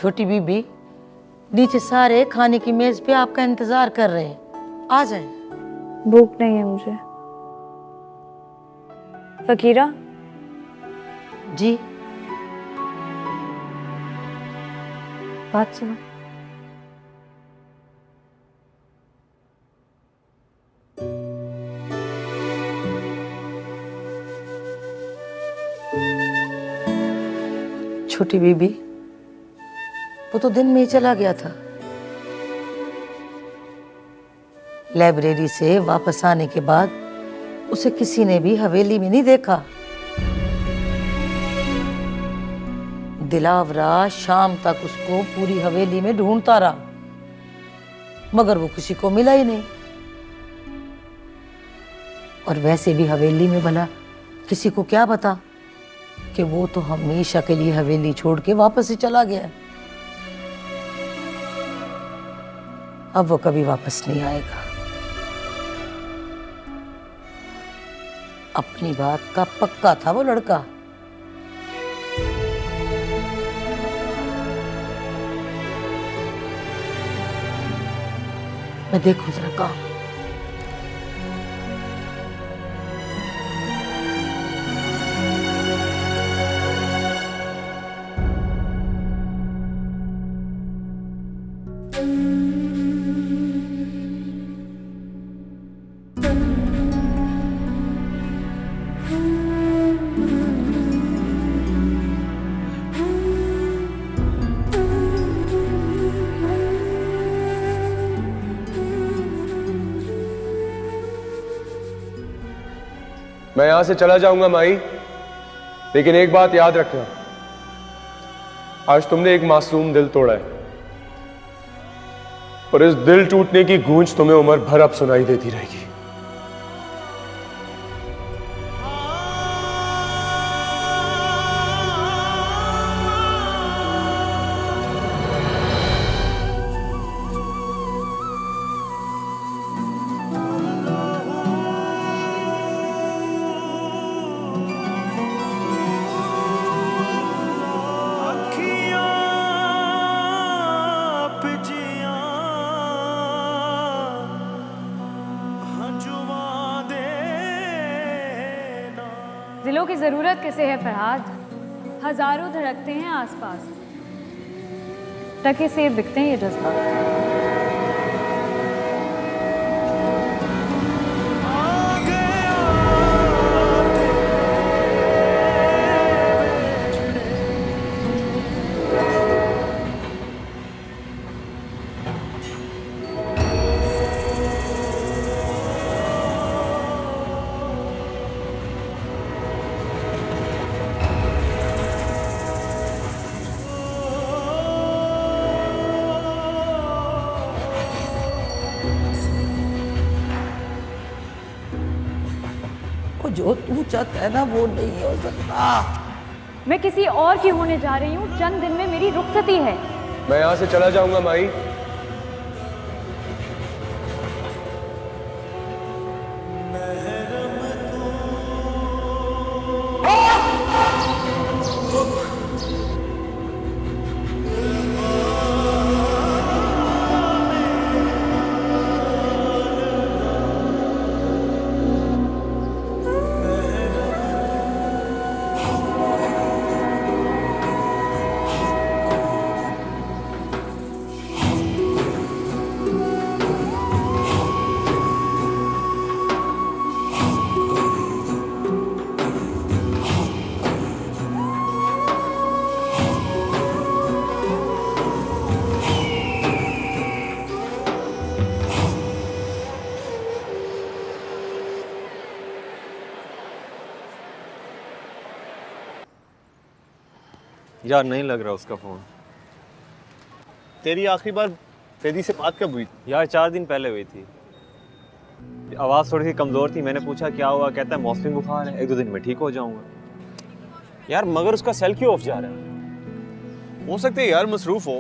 छोटी बीबी, नीचे सारे खाने की मेज पे आपका इंतजार कर रहे हैं, आ जाए। भूख नहीं है मुझे। फकीरा जी बात सुनो। छोटी बीबी, वो तो दिन में ही चला गया था। लाइब्रेरी से वापस आने के बाद उसे किसी ने भी हवेली में नहीं देखा। दिलावरा शाम तक उसको पूरी हवेली में ढूंढता रहा, मगर वो किसी को मिला ही नहीं। और वैसे भी हवेली में भला किसी को क्या पता कि वो तो हमेशा के लिए हवेली छोड़ के वापस ही चला गया। अब वो कभी वापस नहीं आएगा। अपनी बात का पक्का था वो लड़का। मैं देखूं जरा काम। मैं यहां से चला जाऊंगा माई, लेकिन एक बात याद रखना, आज तुमने एक मासूम दिल तोड़ा है और इस दिल टूटने की गूंज तुम्हें उम्र भर अब सुनाई देती रहेगी। दिलों की जरूरत किसे है फरहाद? हजारों धड़कते हैं आसपास, टके से बिकते हैं ये जज्बात। जो तू चाहता है ना वो नहीं हो सकता। मैं किसी और की होने जा रही हूँ, चंद दिन में मेरी रुखसती है। मैं यहां से चला जाऊंगा माई। यार नहीं लग रहा उसका फ़ोन। तेरी आखिरी बार फेदी से बात कब हुई थी? यार 4 दिन पहले हुई थी। आवाज़ थोड़ी सी कमज़ोर थी, मैंने पूछा क्या हुआ, कहता है मौसमी बुखार है, 1-2 दिन में ठीक हो जाऊंगा। यार मगर उसका सेल क्यों ऑफ जा रहा है? हो सकता है यार मसरूफ हो,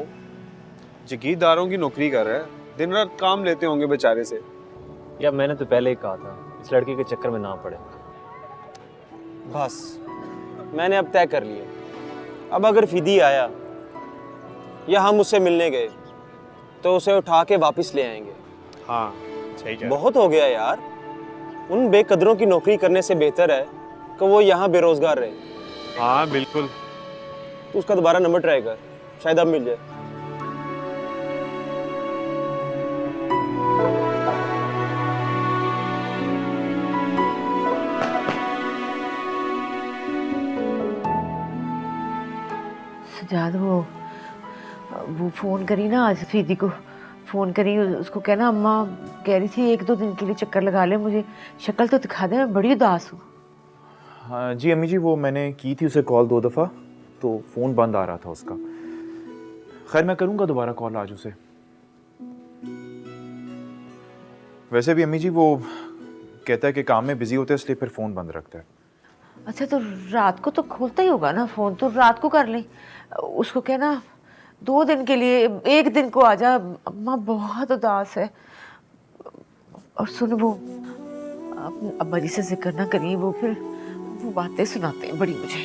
जागीरदारों की नौकरी कर रहा है, दिन रात काम लेते होंगे बेचारे से। यार मैंने तो पहले ही कहा था इस लड़के के चक्कर में ना पड़े। बस मैंने अब तय कर लिया, अब अगर फिदी आया या हम उससे मिलने गए तो उसे उठा के वापस ले आएंगे। हाँ सही कह। बहुत हो गया यार, उन बेकदरों की नौकरी करने से बेहतर है कि वो यहाँ बेरोजगार रहे। हाँ बिल्कुल। तो उसका दोबारा नंबर ट्राई कर, शायद अब मिल जाए। सजाद वो फ़ोन करी ना आज, फीदी को फ़ोन करी, उसको कहना अम्मा कह रही थी 1-2 दिन के लिए चक्कर लगा ले, मुझे शक्ल तो दिखा दे, मैं बड़ी उदास हूँ। हाँ जी अम्मी जी, वो मैंने की थी उसे कॉल 2 दफ़ा, तो फ़ोन बंद आ रहा था उसका। खैर मैं करूँगा दोबारा कॉल आज उसे। वैसे भी अम्मी जी वो कहता है कि काम में बिजी होते हैं इसलिए फिर फ़ोन बंद रखता है। अच्छा तो रात को तो खोलता ही होगा ना फ़ोन, तो रात को कर ले, उसको कहना 2 दिन के लिए 1 दिन को आ जा, अम्मा बहुत उदास है। और सुन वो अब्बा जी से जिक्र ना करिए, वो फिर वो बातें सुनाते हैं बड़ी मुझे।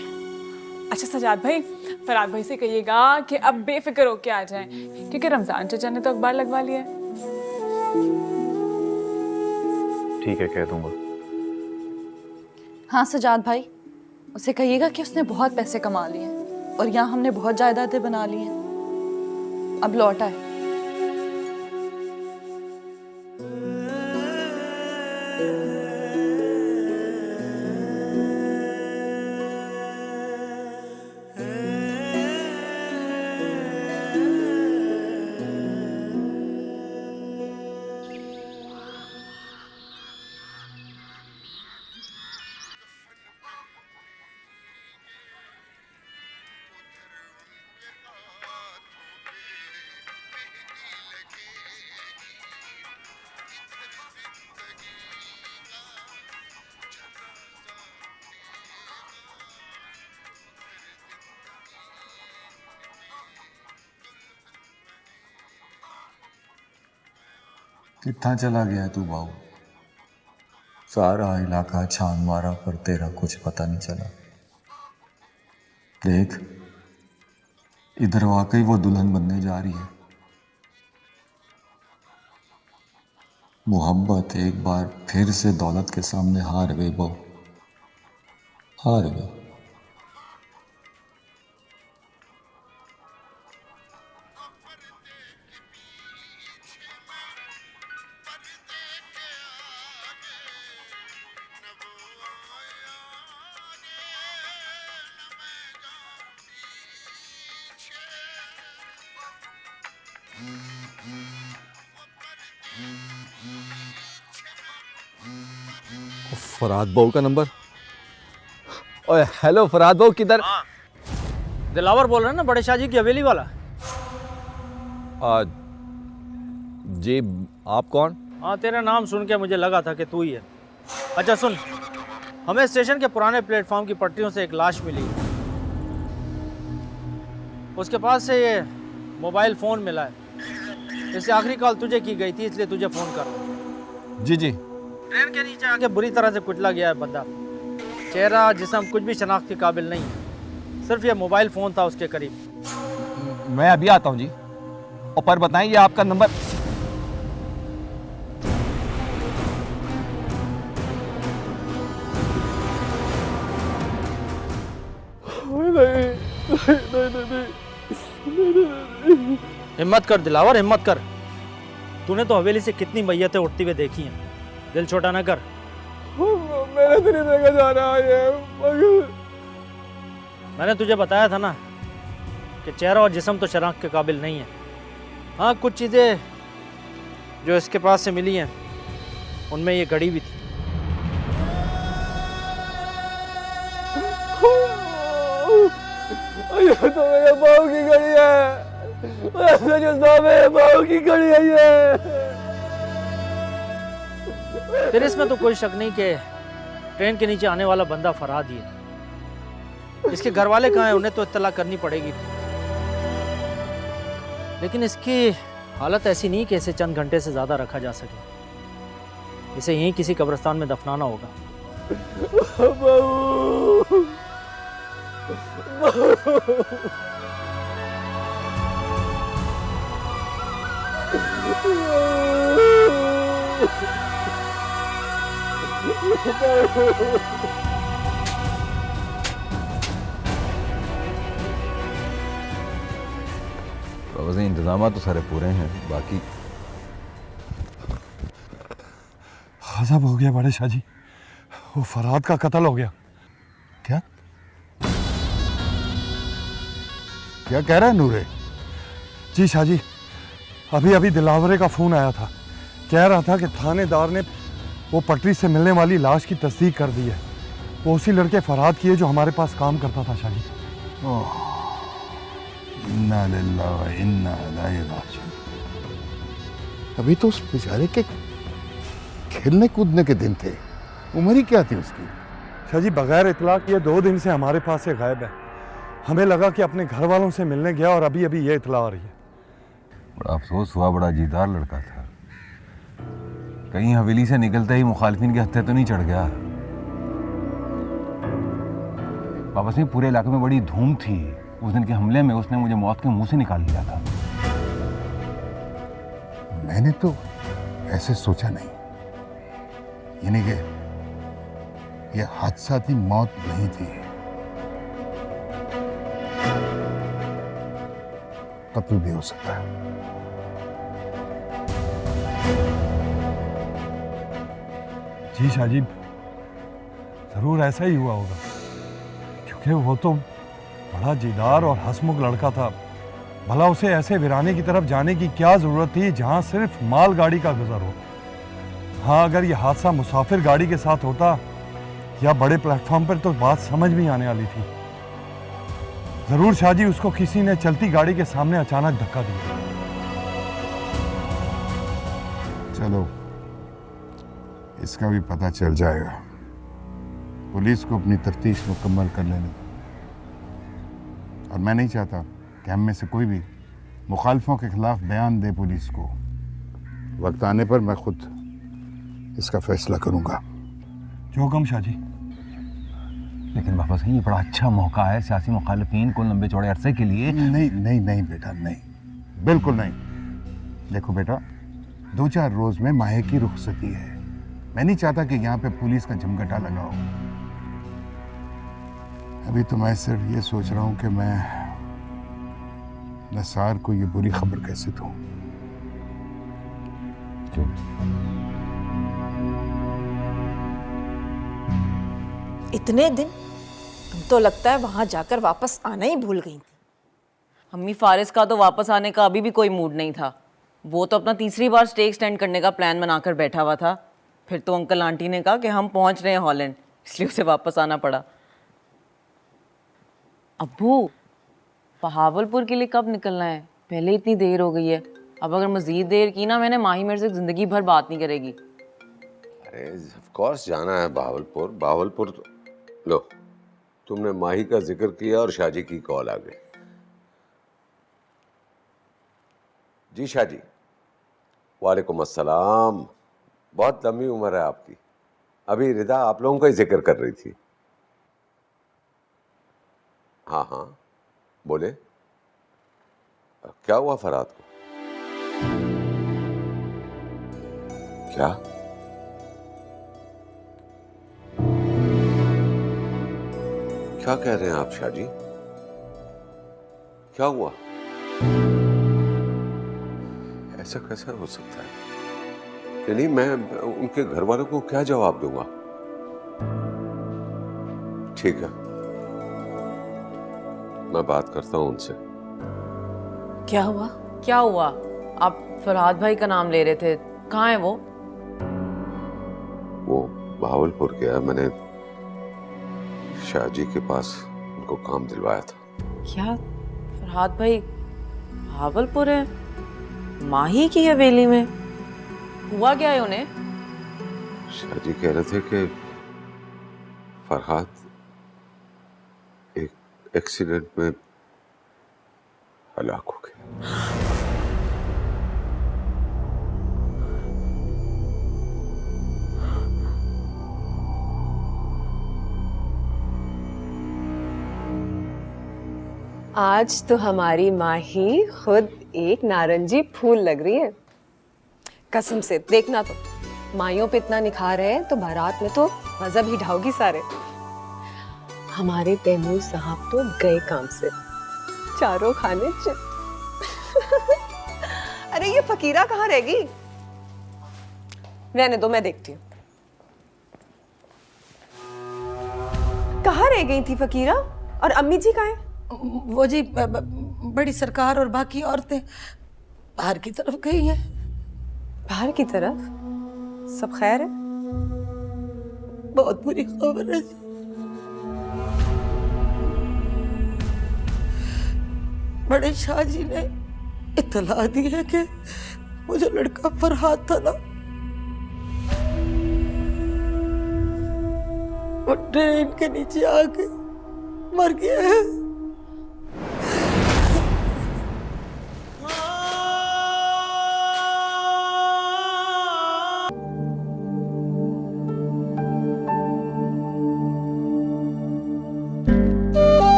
अच्छा सजाद भाई, फराद भाई से कहिएगा कि अब बेफिक्र होके आ जाएं, क्योंकि रमजान चाचा ने तो अखबार लगवा लिया है। ठीक है कह दूंगा। हाँ सजाद भाई, उसे कहिएगा कि उसने बहुत पैसे कमा लिए हैं और यहाँ हमने बहुत जायदादें बना ली हैं, अब लौट आए। कितना चला गया तू बाबू? सारा इलाका छान मारा पर तेरा कुछ पता नहीं चला। देख इधर वाकई वो दुल्हन बनने जा रही है। मोहब्बत एक बार फिर से दौलत के सामने हार गई बहू, हार गई। फराद बहू का नंबर। ओए हेलो फराद बहू, किधर? दिलावर बोल रहे हैं ना, बड़े शाह जी की हवेली वाला। जी आप कौन? हाँ तेरा नाम सुन के मुझे लगा था कि तू ही है। अच्छा सुन, हमें स्टेशन के पुराने प्लेटफॉर्म की पटरियों से एक लाश मिली, उसके पास से ये मोबाइल फ़ोन मिला है। इससे आखिरी कॉल तुझे की गई थी, इसलिए तुझे फ़ोन कर रहा हूँ। जी जी। ट्रेन के नीचे आके बुरी तरह से कुचला गया है बंदा, चेहरा जिस्म कुछ भी शनाख्त के काबिल नहीं है, सिर्फ ये मोबाइल फ़ोन था उसके करीब। मैं अभी आता हूँ जी। और पर बताएं ये आपका नंबर। हिम्मत कर दिलावर, हिम्मत कर। तूने तो हवेली से कितनी मैयतें उठती हुई देखी हैं, दिल छोटा ना कर। मैंने तो नहीं देखा जा रहा है। मैंने तुझे बताया था ना कि चेहरा और जिस्म तो शनाख्त के काबिल नहीं है। हाँ कुछ चीज़ें जो इसके पास से मिली हैं उनमें ये घड़ी भी थी। ये तो मेरे बहू की घड़ी है, मेरे बहू की घड़ी है ये। फिर इसमें तो कोई शक नहीं कि ट्रेन के नीचे आने वाला बंदा फराद ही है। इसके घर वाले कहाँ हैं, उन्हें तो इत्तला करनी पड़ेगी, लेकिन इसकी हालत ऐसी नहीं कि इसे चंद घंटे से ज़्यादा रखा जा सके। इसे यहीं किसी कब्रिस्तान में दफनाना होगा। वैसे इंतजाम तो सारे पूरे हैं, बाकी गजब हो गया बड़े शाह जी, वो फरहाद का कत्ल हो गया। क्या क्या कह रहा है नूरे? जी शाह जी, अभी अभी दिलावरे का फोन आया था, कह रहा था कि थानेदार ने वो पटरी से मिलने वाली लाश की तस्दीक कर दी है। वो उसी लड़के फरहाद की है जो हमारे पास काम करता था शाह जी। इन्ना लिल्लाहि व इन्ना इलैहि राजिऊन। अभी तो उस बेचारे के खेलने कूदने के दिन थे, उम्र ही क्या थी उसकी? शाह जी, बगैर इतला किए 2 दिन से हमारे पास से गायब है। हमें लगा कि अपने घर वालों से मिलने गया और अभी अभी ये इतला आ रही है। बड़ा अफसोस हुआ, बड़ा जीदार लड़का था। कहीं हवेली से निकलते ही मुखालिफिन के हत्थे तो नहीं चढ़ गया? वापस में पूरे इलाके में बड़ी धूम थी। उस दिन के हमले में उसने मुझे मौत के मुंह से निकाल लिया था। मैंने तो ऐसे सोचा नहीं, यानी कि यह हादसाती मौत नहीं थी, कत्ल भी हो सकता है। जी शाह जी, जरूर ऐसा ही हुआ होगा, क्योंकि वो तो बड़ा जीदार और हंसमुख लड़का था। भला उसे ऐसे वीराने की तरफ जाने की क्या जरूरत थी जहां सिर्फ माल गाड़ी का गुजर हो। हाँ, अगर यह हादसा मुसाफिर गाड़ी के साथ होता या बड़े प्लेटफॉर्म पर तो बात समझ में आने वाली थी। जरूर शाह जी, उसको किसी ने चलती गाड़ी के सामने अचानक धक्का दिया। चलो, इसका भी पता चल जाएगा। पुलिस को अपनी तफ्तीश मुकम्मल कर लेने दो। और मैं नहीं चाहता कि हम में से कोई भी मुखालफों के खिलाफ बयान दे पुलिस को। वक्त आने पर मैं खुद इसका फैसला करूंगा। जो हुक्म शाह जी। लेकिन बाबा साहब, ये बड़ा अच्छा मौका है सियासी मुखालिफिन को लंबे चौड़े अरसे के लिए। नहीं नहीं नहीं बेटा, नहीं, बिल्कुल नहीं। देखो बेटा, 2-4 रोज में माहे की रुखसती है। मैं नहीं चाहता कि यहाँ पे पुलिस का झमघटा लगा हो। अभी तो मैं सिर्फ ये सोच रहा हूँ कि मैं नसार को ये बुरी खबर कैसे दूं। इतने दिन तुम तो लगता है वहां जाकर वापस आना ही भूल गई थी। अम्मी, फारिस का तो वापस आने का अभी भी कोई मूड नहीं था। वो तो अपना तीसरी बार स्टे एक्सटेंड करने का प्लान बनाकर बैठा हुआ था। फिर तो अंकल आंटी ने कहा कि हम पहुंच रहे हैं हॉलैंड, इसलिए उसे वापस आना पड़ा। अब्बू, बहावलपुर के लिए कब निकलना है? पहले इतनी देर हो गई है, अब अगर मजीद देर की ना मैंने माही मेरे से जिंदगी भर बात नहीं करेगी। अरे ऑफ कोर्स जाना है बहावलपुर। बहावलपुर तो लो, तुमने माही का जिक्र किया और शाहजी की कॉल आ गई। जी शाहजी। वालेकुम अस्सलाम। बहुत लंबी उम्र है आपकी। अभी रिदा आप लोगों का ही जिक्र कर रही थी। हाँ हाँ, बोले क्या हुआ फरहाद को? क्या? क्या कह रहे हैं आप शाहजी? क्या हुआ? ऐसा कैसा हो सकता है? नहीं, मैं उनके घर वालों को क्या जवाब दूंगा? ठीक है, मैं बात करता हूं उनसे। क्या हुआ? क्या हुआ? आप फरहाद भाई का नाम ले रहे थे, कहाँ है वो? वो बहावलपुर गया। मैंने शाहजी के पास उनको काम दिलवाया था। क्या फरहाद भाई बहावलपुर है? माही की हवेली में? हुआ क्या है उन्हें? शाहजी कह रहे थे कि फरहाद एक एक्सीडेंट में हलाक हो गया। आज तो हमारी माही खुद एक नारंगी फूल लग रही है। कसम से देखना तो, माइयों पे इतना निखार है तो बारात में तो मजहब ही ढाओगी सारे। हमारे तैमूर साहब तो गए काम से, चारों खाने चित। अरे ये फकीरा कहाँ रहेगी? रहने दो, मैं देखती हूँ। कहाँ रह गई थी फकीरा? और अम्मी जी कहाँ हैं? वो जी बड़ी सरकार और बाकी औरतें बाहर की तरफ गई हैं। बाहर की तरफ? सब खैर है? बहुत बुरी खबर है जी। बड़े शाह जी ने इत्तला दी है कि वो जो लड़का फरहाद था ना, वो ट्रेन के नीचे आके मर गया है।